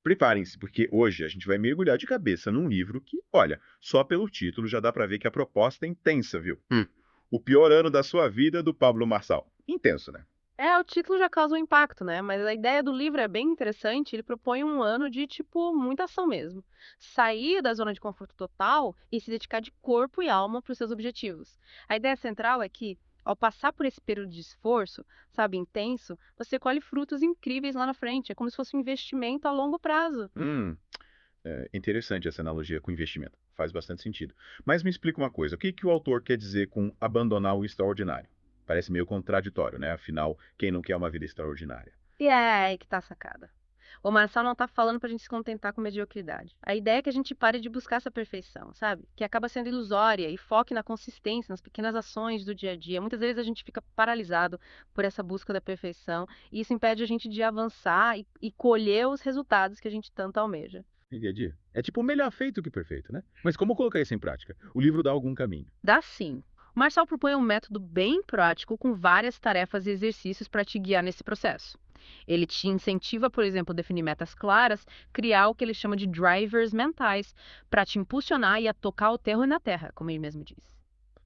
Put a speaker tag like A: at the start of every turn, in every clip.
A: Preparem-se, porque hoje a gente vai mergulhar de cabeça num livro que, olha, só pelo título já dá pra ver que a proposta é intensa, viu?
B: Hum.
A: O Pior Ano da Sua Vida, do Pablo Marçal. Intenso, né?
C: É, o título já causa um impacto, né? Mas a ideia do livro é bem interessante. Ele propõe um ano de, tipo, muita ação mesmo. Sair da zona de conforto total e se dedicar de corpo e alma para os seus objetivos. A ideia central é que, ao passar por esse período de esforço, sabe, intenso, você colhe frutos incríveis lá na frente. É como se fosse um investimento a longo prazo.
A: Hum, é interessante essa analogia com investimento. Faz bastante sentido. Mas me explica uma coisa, o que que o autor quer dizer com abandonar o extraordinário? Parece meio contraditório, né? Afinal, quem não quer uma vida extraordinária?
C: E é aí que tá a sacada. O Marçal não tá falando pra gente se contentar com mediocridade. A ideia é que a gente pare de buscar essa perfeição, sabe? Que acaba sendo ilusória e foque na consistência, nas pequenas ações do dia a dia. Muitas vezes a gente fica paralisado por essa busca da perfeição e isso impede a gente de avançar e colher os resultados que a gente tanto almeja.
A: Entendi. É tipo melhor feito que perfeito, né? Mas como colocar isso em prática? O livro dá algum caminho.
C: Dá sim. O Marçal propõe um método bem prático com várias tarefas e exercícios para te guiar nesse processo. Ele te incentiva, por exemplo, a definir metas claras, criar o que ele chama de drivers mentais, para te impulsionar e a tocar o terror na terra, como ele mesmo diz.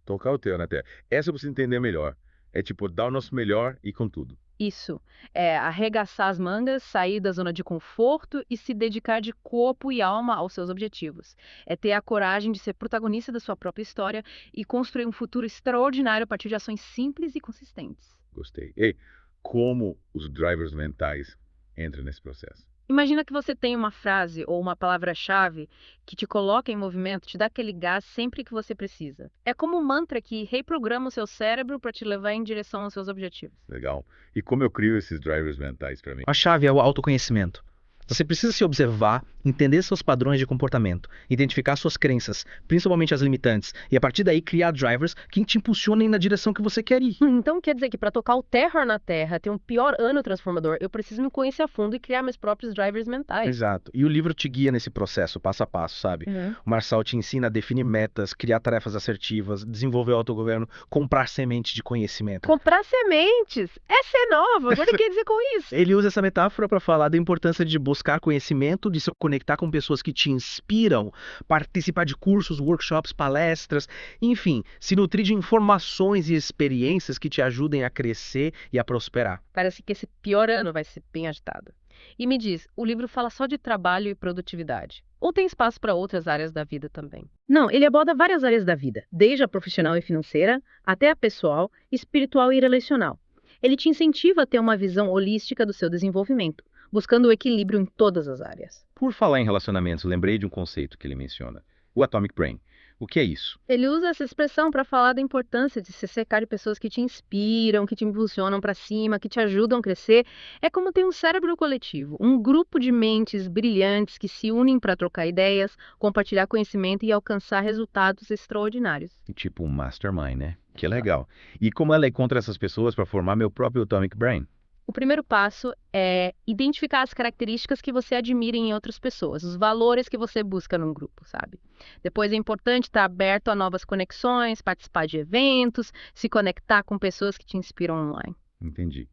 A: Tocar o teu na terra. Essa eu preciso entender melhor. É tipo dar o nosso melhor e com tudo.
C: Isso é arregaçar as mangas, sair da zona de conforto e se dedicar de corpo e alma aos seus objetivos. É ter a coragem de ser protagonista da sua própria história e construir um futuro extraordinário a partir de ações simples e consistentes.
A: Gostei. Ei, como os drivers mentais entram nesse processo?
C: Imagina que você tem uma frase ou uma palavra-chave que te coloca em movimento, te dá aquele gás sempre que você precisa. É como um mantra que reprograma o seu cérebro para te levar em direção aos seus objetivos.
A: Legal. E como eu crio esses drivers mentais para mim?
B: A chave é o autoconhecimento. Você precisa se observar, entender seus padrões de comportamento, identificar suas crenças, principalmente as limitantes, e a partir daí criar drivers que te impulsionem na direção que você quer ir.
C: Então quer dizer que para tocar o terror na terra, ter um pior ano transformador, eu preciso me conhecer a fundo e criar meus próprios drivers mentais.
B: Exato. E o livro te guia nesse processo, passo a passo, sabe?
C: Uhum.
B: O Marçal te ensina a definir metas, criar tarefas assertivas, desenvolver o autogoverno, comprar semente de conhecimento.
C: Comprar sementes! Essa é nova! Agora o que quer dizer com isso?
B: Ele usa essa metáfora para falar da importância de buscar conhecimento, de se conectar com pessoas que te inspiram, participar de cursos, workshops, palestras, enfim, se nutrir de informações e experiências que te ajudem a crescer e a prosperar.
C: Parece que esse pior ano vai ser bem agitado. E me diz, o livro fala só de trabalho e produtividade? Ou tem espaço para outras áreas da vida também? Não, ele aborda várias áreas da vida, desde a profissional e financeira, até a pessoal, espiritual e relacional. Ele te incentiva a ter uma visão holística do seu desenvolvimento, buscando o equilíbrio em todas as áreas.
A: Por falar em relacionamentos, lembrei de um conceito que ele menciona: o Atomic Brain. O que é isso?
C: Ele usa essa expressão para falar da importância de se cercar de pessoas que te inspiram, que te impulsionam para cima, que te ajudam a crescer. É como ter um cérebro coletivo, um grupo de mentes brilhantes que se unem para trocar ideias, compartilhar conhecimento e alcançar resultados extraordinários.
A: Tipo um mastermind, né? Que legal. E como ela encontra essas pessoas para formar meu próprio Atomic Brain?
C: O primeiro passo é identificar as características que você admira em outras pessoas, os valores que você busca num grupo, sabe? Depois é importante estar aberto a novas conexões, participar de eventos, se conectar com pessoas que te inspiram online.
A: Entendi.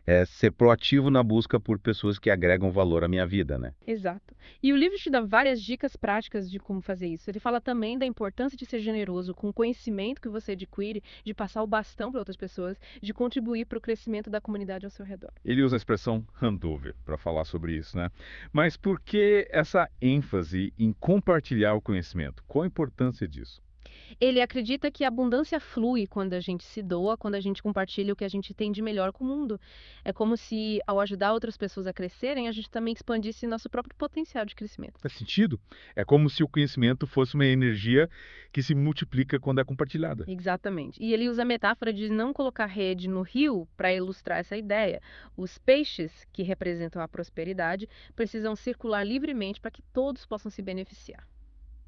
A: É ser proativo na busca por pessoas que agregam valor à minha vida, né?
C: Exato. E o livro te dá várias dicas práticas de como fazer isso. Ele fala também da importância de ser generoso com o conhecimento que você adquire, de passar o bastão para outras pessoas, de contribuir para o crescimento da comunidade ao seu redor.
A: Ele usa a expressão handover para falar sobre isso, né? Mas por que essa ênfase em compartilhar o conhecimento? Qual a importância disso?
C: Ele acredita que a abundância flui quando a gente se doa, quando a gente compartilha o que a gente tem de melhor com o mundo. É como se, ao ajudar outras pessoas a crescerem, a gente também expandisse nosso próprio potencial de crescimento.
A: Faz sentido? É como se o conhecimento fosse uma energia que se multiplica quando é compartilhada.
C: Exatamente. E ele usa a metáfora de não colocar rede no rio para ilustrar essa ideia. Os peixes, que representam a prosperidade, precisam circular livremente para que todos possam se beneficiar.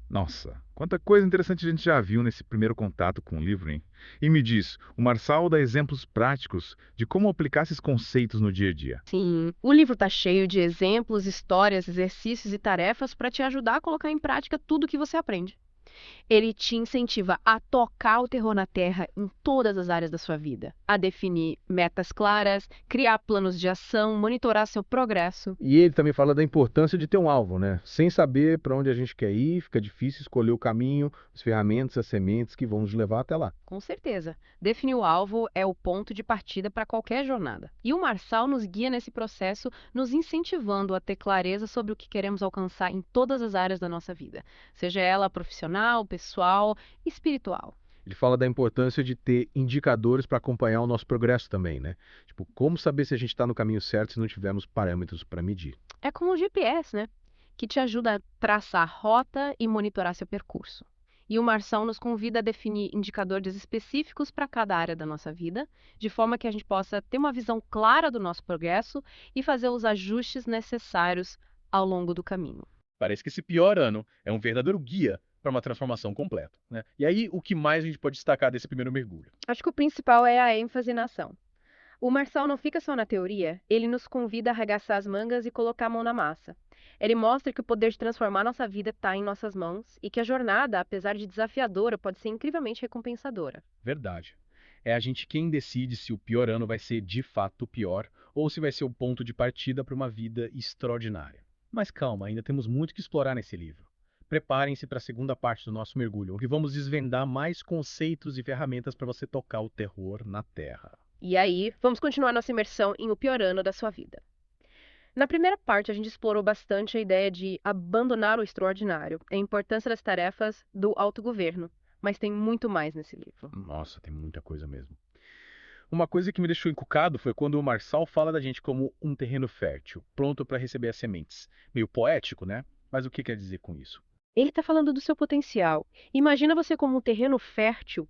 A: Nossa, quanta coisa interessante a gente já viu nesse primeiro contato com o livro, hein? E me diz, o Marçal dá exemplos práticos de como aplicar esses conceitos no dia a dia.
C: Sim, o livro está cheio de exemplos, histórias, exercícios e tarefas para te ajudar a colocar em prática tudo que você aprende. Ele te incentiva a tocar o terror na terra em todas as áreas da sua vida, a definir metas claras, criar planos de ação, monitorar seu progresso.
B: E ele também fala da importância de ter um alvo, né? Sem saber para onde a gente quer ir, fica difícil escolher o caminho, as ferramentas, as sementes que vão nos levar até lá.
C: Com certeza. Definir o alvo é o ponto de partida para qualquer jornada. E o Marçal nos guia nesse processo, nos incentivando a ter clareza sobre o que queremos alcançar em todas as áreas da nossa vida, seja ela profissional, pessoal, espiritual.
B: Ele fala da importância de ter indicadores para acompanhar o nosso progresso também, né? Tipo, como saber se a gente está no caminho certo se não tivermos parâmetros para medir.
C: É como o GPS, né? Que te ajuda a traçar a rota e monitorar seu percurso. E o Marçal nos convida a definir indicadores específicos para cada área da nossa vida, de forma que a gente possa ter uma visão clara do nosso progresso e fazer os ajustes necessários ao longo do caminho.
A: Parece que esse pior ano é um verdadeiro guia para uma transformação completa, né? E aí, o que mais a gente pode destacar desse primeiro mergulho?
C: Acho que o principal é a ênfase na ação. O Marçal não fica só na teoria, ele nos convida a arregaçar as mangas e colocar a mão na massa. Ele mostra que o poder de transformar nossa vida está em nossas mãos e que a jornada, apesar de desafiadora, pode ser incrivelmente recompensadora.
A: Verdade. É a gente quem decide se o pior ano vai ser de fato o pior ou se vai ser o ponto de partida para uma vida extraordinária. Mas calma, ainda temos muito que explorar nesse livro. Preparem-se para a segunda parte do nosso mergulho, onde vamos desvendar mais conceitos e ferramentas para você tocar o terror na terra.
C: E aí, vamos continuar nossa imersão em O Pior Ano da Sua Vida. Na primeira parte, a gente explorou bastante a ideia de abandonar o extraordinário, a importância das tarefas do autogoverno. Mas tem muito mais nesse livro.
A: Nossa, tem muita coisa mesmo. Uma coisa que me deixou encucado foi quando o Marçal fala da gente como um terreno fértil, pronto para receber as sementes. Meio poético, né? Mas o que quer dizer com isso?
C: Ele está falando do seu potencial. Imagina você como um terreno fértil,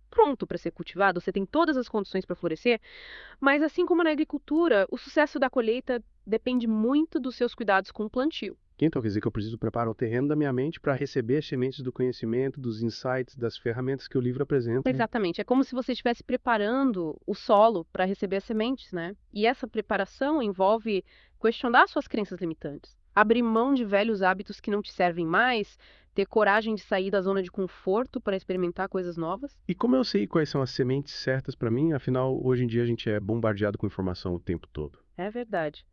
C: pronto para ser cultivado, você tem todas as condições para florescer, mas assim como na agricultura, o sucesso da colheita depende muito dos seus cuidados com o plantio.
B: Então quer dizer que eu preciso preparar o terreno da minha mente para receber as sementes do conhecimento, dos insights, das ferramentas que o livro apresenta.
C: Exatamente, é como se você estivesse preparando o solo para receber as sementes, né? E essa preparação envolve questionar suas crenças limitantes, abrir mão de velhos hábitos que não te servem mais, ter coragem de sair da zona de conforto para experimentar coisas novas.
B: E como eu sei quais são as sementes certas para mim, afinal, hoje em dia a gente é bombardeado com informação o tempo todo.
C: É verdade.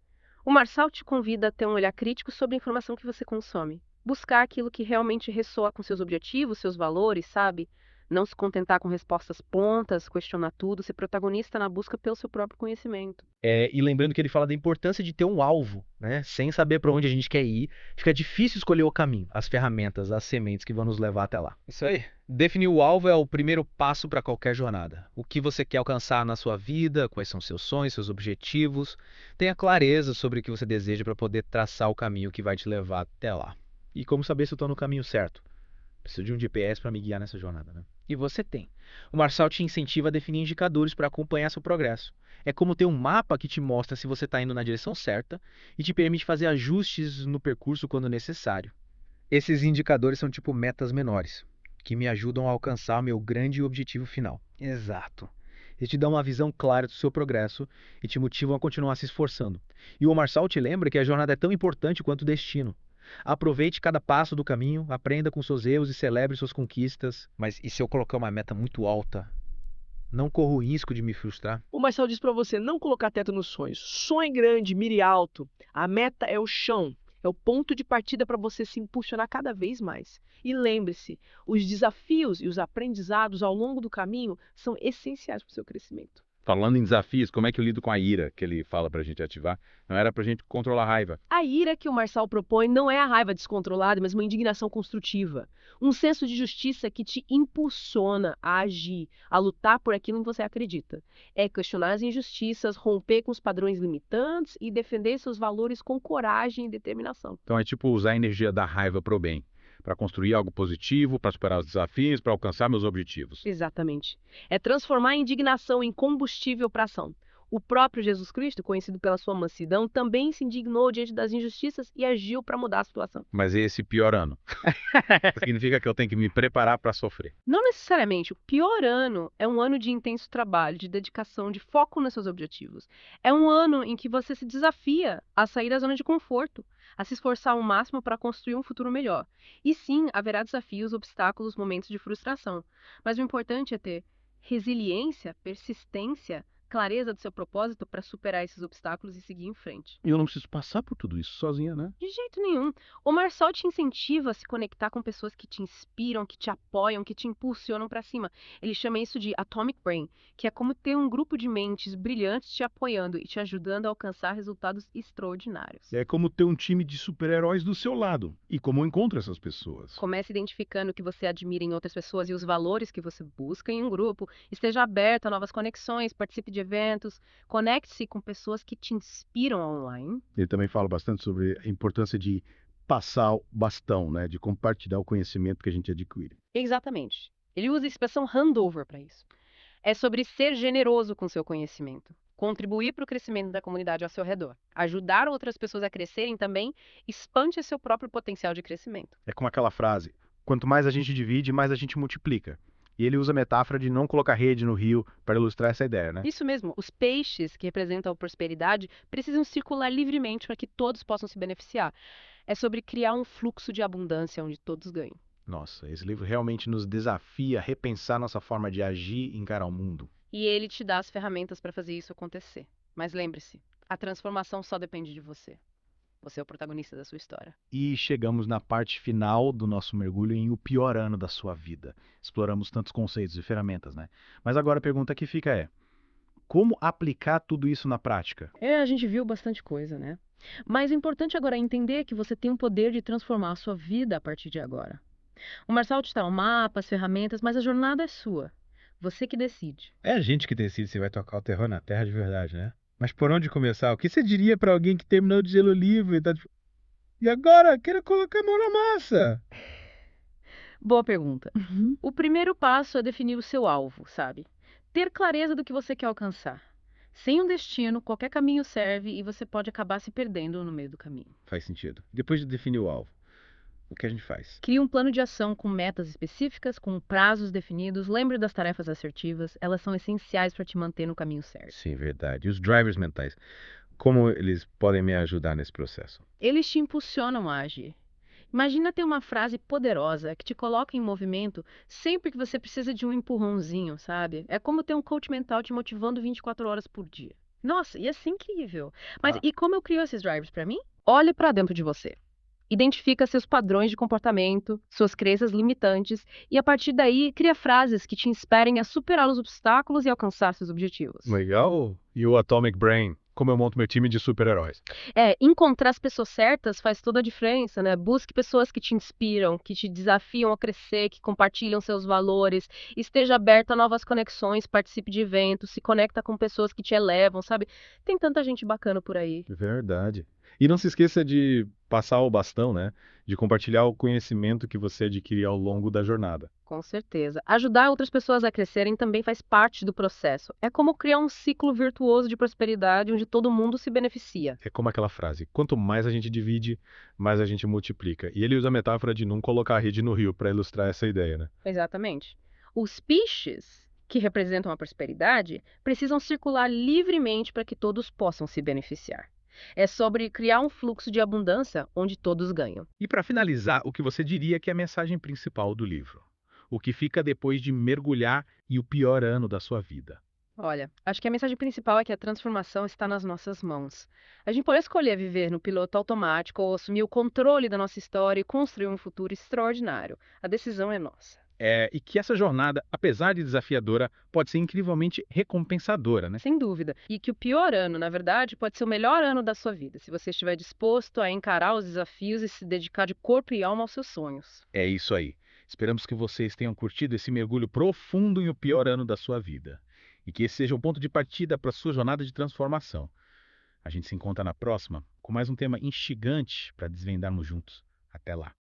C: O Marçal te convida a ter um olhar crítico sobre a informação que você consome. Buscar aquilo que realmente ressoa com seus objetivos, seus valores, sabe? Não se contentar com respostas prontas, questionar tudo, ser protagonista na busca pelo seu próprio conhecimento.
B: E lembrando que ele fala da importância de ter um alvo, né? Sem saber para onde a gente quer ir, fica difícil escolher o caminho, as ferramentas, as sementes que vão nos levar até lá. Isso aí. Definir o alvo é o primeiro passo para qualquer jornada. O que você quer alcançar na sua vida, quais são seus sonhos, seus objetivos. Tenha clareza sobre o que você deseja para poder traçar o caminho que vai te levar até lá. E como saber se eu estou no caminho certo? Preciso de um GPS para me guiar nessa jornada, né? E você tem. O Marçal te incentiva a definir indicadores para acompanhar seu progresso. É como ter um mapa que te mostra se você está indo na direção certa e te permite fazer ajustes no percurso quando necessário. Esses indicadores são tipo metas menores, que me ajudam a alcançar meu grande objetivo final. Exato. Eles te dão uma visão clara do seu progresso e te motivam a continuar se esforçando. E o Marçal te lembra que a jornada é tão importante quanto o destino. Aproveite cada passo do caminho, aprenda com seus erros e celebre suas conquistas. Mas e se eu colocar uma meta muito alta? Não corro o risco de me frustrar?
D: O Marçal diz para você não colocar teto nos sonhos. Sonhe grande, mire alto. A meta é o chão. É o ponto de partida para você se impulsionar cada vez mais. E lembre-se, os desafios e os aprendizados ao longo do caminho são essenciais para o seu crescimento.
A: Falando em desafios, como é que eu lido com a ira que ele fala pra gente ativar? Não era pra gente controlar a raiva.
D: A ira que o Marçal propõe não é a raiva descontrolada, mas uma indignação construtiva. Um senso de justiça que te impulsiona a agir, a lutar por aquilo em que você acredita. É questionar as injustiças, romper com os padrões limitantes e defender seus valores com coragem e determinação.
A: Então é tipo usar a energia da raiva pro bem, para construir algo positivo, para superar os desafios, para alcançar meus objetivos.
D: Exatamente. É transformar a indignação em combustível para ação. O próprio Jesus Cristo, conhecido pela sua mansidão, também se indignou diante das injustiças e agiu para mudar a situação.
A: Mas esse pior ano. Significa que eu tenho que me preparar para sofrer.
D: Não necessariamente. O pior ano é um ano de intenso trabalho, de dedicação, de foco nos seus objetivos. É um ano em que você se desafia a sair da zona de conforto, a se esforçar ao máximo para construir um futuro melhor. E sim, haverá desafios, obstáculos, momentos de frustração. Mas o importante é ter resiliência, persistência, clareza do seu propósito para superar esses obstáculos e seguir em frente.
B: E eu não preciso passar por tudo isso sozinha, né?
D: De jeito nenhum. O Marçal te incentiva a se conectar com pessoas que te inspiram, que te apoiam, que te impulsionam para cima. Ele chama isso de Atomic Brain, que é como ter um grupo de mentes brilhantes te apoiando e te ajudando a alcançar resultados extraordinários.
B: É como ter um time de super-heróis do seu lado. E como eu encontro essas pessoas?
D: Comece identificando o que você admira em outras pessoas e os valores que você busca em um grupo. Esteja aberto a novas conexões, participe de eventos, conecte-se com pessoas que te inspiram online.
B: Ele também fala bastante sobre a importância de passar o bastão, né? De compartilhar o conhecimento que a gente adquire.
D: Exatamente. Ele usa a expressão handover para isso. É sobre ser generoso com seu conhecimento, contribuir para o crescimento da comunidade ao seu redor, ajudar outras pessoas a crescerem também, expande seu próprio potencial de crescimento.
B: É como aquela frase: quanto mais a gente divide, mais a gente multiplica. E ele usa a metáfora de não colocar rede no rio para ilustrar essa ideia, né?
D: Isso mesmo, os peixes que representam a prosperidade precisam circular livremente para que todos possam se beneficiar. É sobre criar um fluxo de abundância onde todos ganham.
B: Nossa, esse livro realmente nos desafia a repensar nossa forma de agir e encarar o mundo.
D: E ele te dá as ferramentas para fazer isso acontecer. Mas lembre-se, a transformação só depende de você. Você é o protagonista da sua história.
B: E chegamos na parte final do nosso mergulho em o pior ano da sua vida. Exploramos tantos conceitos e ferramentas, né? Mas agora a pergunta que fica é: como aplicar tudo isso na prática?
D: A gente viu bastante coisa, né? Mas o importante agora é entender que você tem o poder de transformar a sua vida a partir de agora. O Marçal te dá o mapa, as ferramentas, mas a jornada é sua. Você que decide.
E: É a gente que decide se vai tocar o terror na terra de verdade, né? Mas por onde começar? O que você diria pra alguém que terminou de ler o livro e tá tipo, e agora? Quero colocar a mão na massa.
D: Boa pergunta. O primeiro passo é definir o seu alvo, sabe? Ter clareza do que você quer alcançar. Sem um destino, qualquer caminho serve e você pode acabar se perdendo no meio do caminho.
E: Faz sentido. Depois de definir o alvo, o que a gente faz?
D: Crie um plano de ação com metas específicas, com prazos definidos. Lembre das tarefas assertivas, elas são essenciais para te manter no caminho certo.
E: Sim, verdade. E os drivers mentais, como eles podem me ajudar nesse processo?
D: Eles te impulsionam a agir. Imagina ter uma frase poderosa que te coloca em movimento sempre que você precisa de um empurrãozinho, sabe? É como ter um coach mental te motivando 24 horas por dia. Nossa, ia ser incrível. Mas e como eu crio esses drivers para mim? Olhe para dentro de você. Identifica seus padrões de comportamento, suas crenças limitantes e, a partir daí, cria frases que te inspirem a superar os obstáculos e alcançar seus objetivos.
E: Legal. E o Atomic Brain? Como eu monto meu time de super-heróis?
D: Encontrar as pessoas certas faz toda a diferença, né? Busque pessoas que te inspiram, que te desafiam a crescer, que compartilham seus valores, esteja aberto a novas conexões, participe de eventos, se conecta com pessoas que te elevam, sabe? Tem tanta gente bacana por aí.
E: Verdade. E não se esqueça de passar o bastão, né? De compartilhar o conhecimento que você adquirir ao longo da jornada.
D: Com certeza. Ajudar outras pessoas a crescerem também faz parte do processo. É como criar um ciclo virtuoso de prosperidade onde todo mundo se beneficia.
E: É como aquela frase: quanto mais a gente divide, mais a gente multiplica. E ele usa a metáfora de não colocar a rede no rio para ilustrar essa ideia, né?
D: Exatamente. Os peixes, que representam a prosperidade, precisam circular livremente para que todos possam se beneficiar. É sobre criar um fluxo de abundância onde todos ganham.
B: E para finalizar, o que você diria que é a mensagem principal do livro? O que fica depois de mergulhar em o pior ano da sua vida?
D: Olha, acho que a mensagem principal é que a transformação está nas nossas mãos. A gente pode escolher viver no piloto automático ou assumir o controle da nossa história e construir um futuro extraordinário. A decisão é nossa.
B: E que essa jornada, apesar de desafiadora, pode ser incrivelmente recompensadora, né?
D: Sem dúvida. E que o pior ano, na verdade, pode ser o melhor ano da sua vida, se você estiver disposto a encarar os desafios e se dedicar de corpo e alma aos seus sonhos.
B: É isso aí. Esperamos que vocês tenham curtido esse mergulho profundo em o pior ano da sua vida. E que esse seja um ponto de partida para a sua jornada de transformação. A gente se encontra na próxima com mais um tema instigante para desvendarmos juntos. Até lá.